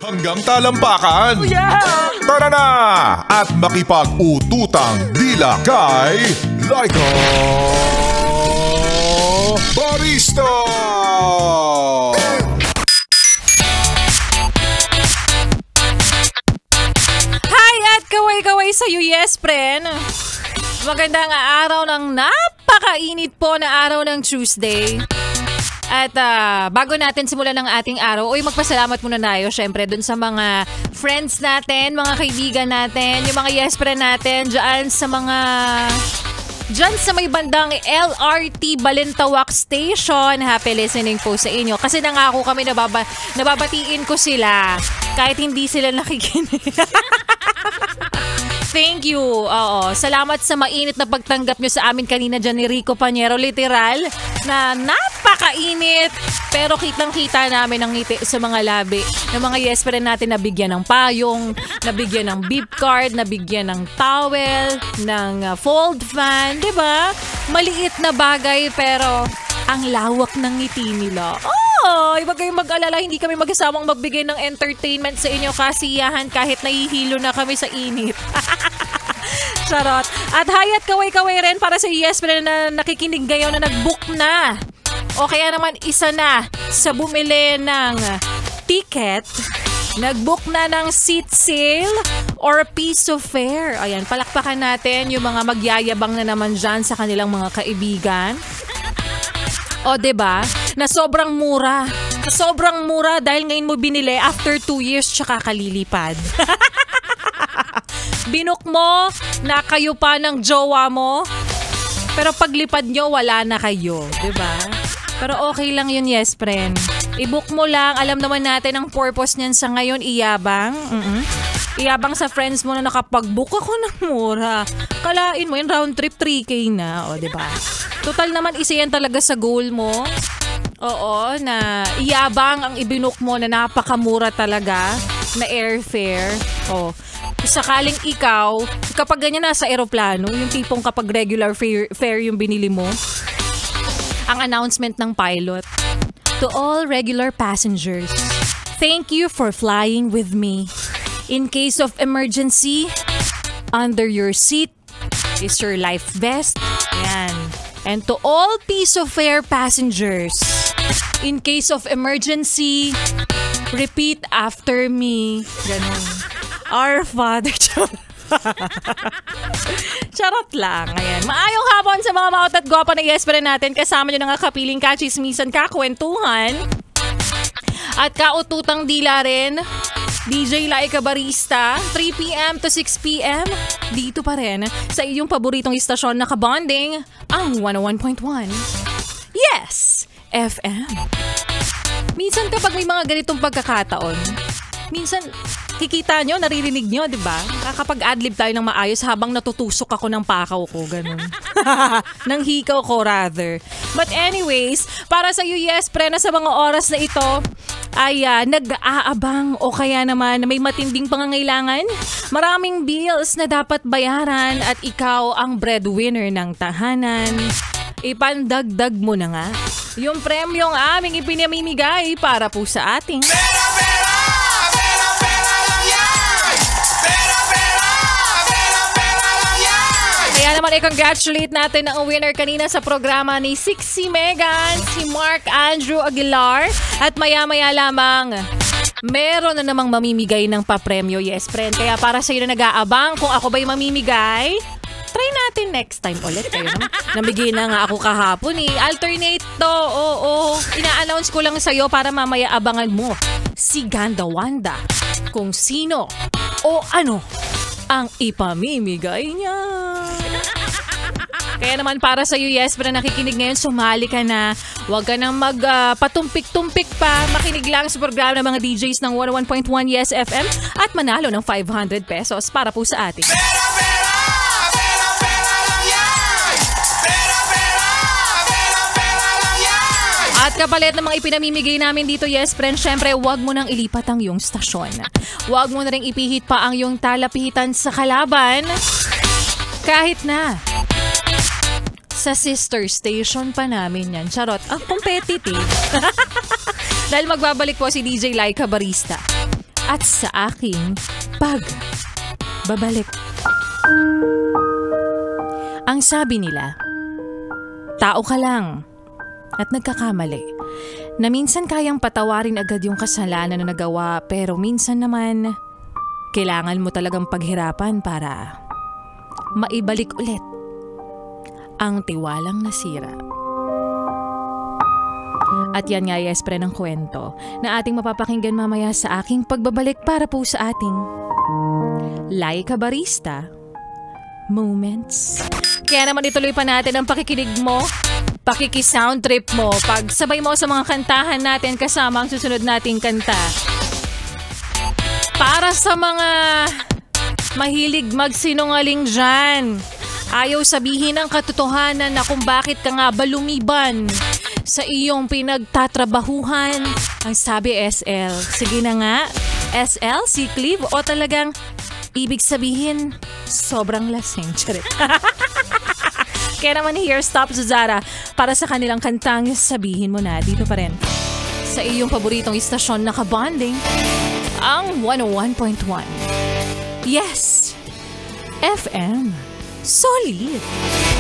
hanggang talampakan. Oh yeah! Tara na at makipag-ututang dila kay Laika Barista! Hi at kaway-kaway sa'yo, yes, friend. Magandang araw ng napakainit po na araw ng Tuesday. At bago natin simulan ng ating araw, magpasalamat muna tayo syempre dun sa mga friends natin, mga kaibigan natin, yung mga yes friend natin dyan sa may bandang LRT Balintawak Station. Happy listening po sa inyo. Kasi nangako kami nababatiin ko sila kahit hindi sila nakikinig. Thank you. Oo. Salamat sa mainit na pagtanggap nyo sa amin kanina dyan ni Rico Pañero. Literal na napakainit. Pero kitang-kita namin ang ngiti sa mga labi ng mga yes friend natin, nabigyan ng payong, nabigyan ng beep card, nabigyan ng towel, ng fold fan. Diba? Maliit na bagay pero ang lawak ng ngiti nila. Huwag kayong mag-alala, hindi kami magkasamang magbigay ng entertainment sa inyo, kasiyahan kahit nahihilo na kami sa init. Charot. At hi at kaway-kaway rin para sa yes friend na nakikinig ngayon na nag-book na. O kaya naman isa na sa bumili ng ticket, nag-book na ng seat sale or piece of fare. Ayan, palakpakan natin yung mga magyayabang na naman dyan sa kanilang mga kaibigan. O diba? Na sobrang mura. Na sobrang mura dahil ngayon mo binili after 2 years tsaka kalilipad. Binook mo na kayo pa ng jowa mo. Pero paglipad nyo, wala na kayo. Diba? Pero okay lang yun, yes friend. I-book mo lang. Alam naman natin ang purpose niyan sa ngayon, iyabang. Iyabang sa friends mo na nakapag-book ako ng mura. Kalain mo, yung round trip 3K na. O diba? Total naman, isa yan talaga sa goal mo. Oo, na iyabang ang ibinook mo na napakamura talaga na airfare. O, sakaling ikaw, kapag ganyan nasa aeroplano, yung tipong kapag regular fare yung binili mo, ang announcement ng pilot, to all regular passengers, thank you for flying with me. In case of emergency, under your seat is your life vest. Yan. And to all piece of fare passengers, in case of emergency, repeat after me. Ganun. Our Father. Charot lang. Ayan. Maayong hapon sa mga maot at gwapa na yes friend natin. Kasama nyo ng kapiling kachismisan, kakwentuhan. At kaututang dila rin. DJ Laika Barista, 3 p.m. to 6 p.m. Dito pa rin sa iyong paboritong istasyon na kabonding, ang 101.1. Yes! FM. Minsan kapag may mga ganitong pagkakataon, minsan kikita nyo, naririnig nyo, di ba? Kapag adlib tayo ng maayos habang natutusok ako ng pakaw ko, ganun. Ng hikaw ko, rather. But anyways, para sa iyo, yes, pre, na sa mga oras na ito, ay nag-aabang o kaya naman may matinding pangangailangan, maraming bills na dapat bayaran at ikaw ang breadwinner ng tahanan, ipandagdag mo na nga yung premyong aming ipinamimigay para po sa ating Kaya naman i-congratulate natin ang winner kanina sa programa ni Sixy Megan, si Mark Andrew Aguilar. At maya-maya lamang, meron na namang mamimigay ng papremyo, yes friend. Kaya para sa iyo na nag-aabang kung ako ba'y mamimigay, try natin next time ulit. Namigay na nga ako kahapon eh. Alternate to, oo. Ina-announce ko lang sa'yo para mamaya abangan mo si Ganda Wanda kung sino o ano ang ipamimigay niya. Kaya naman para sa iyo, yes, pero nakikinig ngayon, sumali ka na. Huwag ka nang magpatumpik-tumpik pa. Makinig lang sa programa ng mga DJs ng 101.1 Yes FM at manalo ng 500 pesos para po sa atin. At kapalit ng mga ipinamimigay namin dito, yes friend, syempre huwag mo nang ilipat ang iyong stasyon. Huwag mo na rin ipihit pa ang iyong talapitan sa kalaban. Kahit na sa sister station pa namin yan. Charot, ang competitive. Dahil magbabalik po si DJ Laika Barista. at sa aking pagbabalik. Ang sabi nila, tao ka lang at nagkakamali, na minsan kayang patawarin agad yung kasalanan na nagawa, pero minsan naman kailangan mo talagang paghirapan para maibalik ulit ang tiwalang nasira. At yan nga, yes, pre, ng kwento na ating mapapakinggan mamaya sa aking pagbabalik para po sa ating Laika Barista Moments. Kaya naman ituloy pa natin ang pakikinig mo, pakiki-sound trip mo, pagsabay mo sa mga kantahan natin kasama ang susunod nating kanta. Para sa mga mahilig magsinungaling dyan, ayaw sabihin ang katotohanan na kung bakit ka nga ba lumiban sa iyong pinagtatrabahuhan. Ang sabi SL, sige na nga, SL, si Cleve, o talagang ibig sabihin sobrang lasing. Charit. Kaya naman here, stop Zara para sa kanilang kantang sabihin mo na dito pa rin sa iyong paboritong istasyon na kabonding, ang 101.1. Yes! FM. Solid!